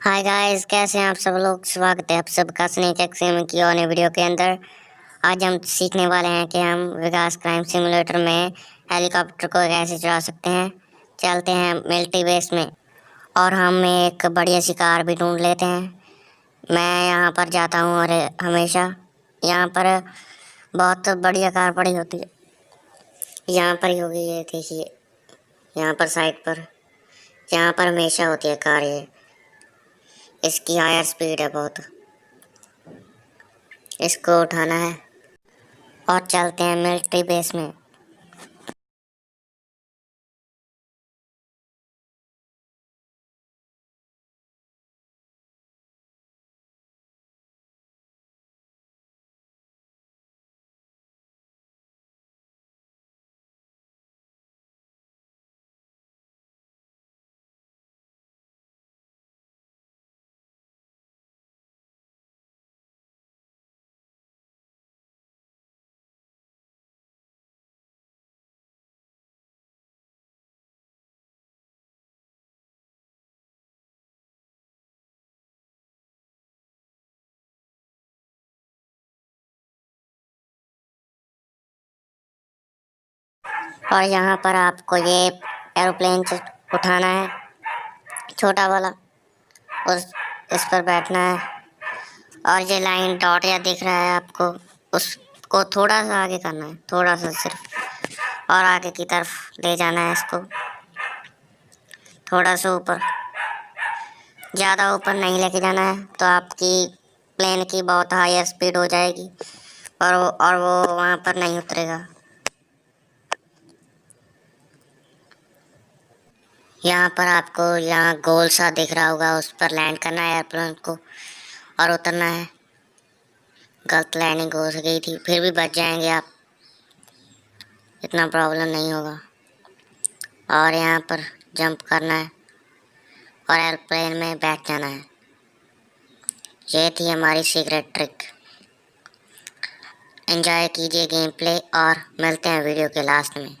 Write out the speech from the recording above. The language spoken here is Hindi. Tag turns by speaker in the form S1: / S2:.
S1: हाय गाइस, कैसे हैं आप सब लोग। स्वागत है आप सबका स्नेक एक्सएम की और नई वीडियो के अंदर। आज हम सीखने वाले हैं कि हम विकास क्राइम सिमुलेटर में हेलीकॉप्टर को कैसे चला सकते हैं। चलते हैं मिलिट्री बेस में और हम एक बढ़िया सी कार भी ढूंढ लेते हैं। मैं यहाँ पर जाता हूँ और हमेशा यहाँ पर बहुत बढ़िया कार पड़ी होती है। यहाँ पर ही होगी, ये देखिए, यहाँ पर साइड पर, यहाँ पर हमेशा होती है कार। ये इसकी हायर स्पीड है बहुत। इसको उठाना है और चलते हैं मिलिट्री बेस में। और यहाँ पर आपको ये एरोप्लेन से उठाना है, छोटा वाला, उस इस पर बैठना है। और ये लाइन डॉट या दिख रहा है आपको, उसको थोड़ा सा आगे करना है, थोड़ा सा सिर्फ, और आगे की तरफ ले जाना है इसको, थोड़ा सा ऊपर। ज़्यादा ऊपर नहीं लेके जाना है तो आपकी प्लेन की बहुत हाई स्पीड हो जाएगी और वो वहाँ पर नहीं उतरेगा। यहाँ पर आपको यहाँ गोल सा दिख रहा होगा, उस पर लैंड करना है एयरप्लेन को और उतरना है। गलत लैंडिंग हो गई थी, फिर भी बच जाएंगे आप, इतना प्रॉब्लम नहीं होगा। और यहाँ पर जंप करना है और एयरप्लेन में बैठ जाना है। ये थी हमारी सीक्रेट ट्रिक। एंजॉय कीजिए गेम प्ले और मिलते हैं वीडियो के लास्ट में।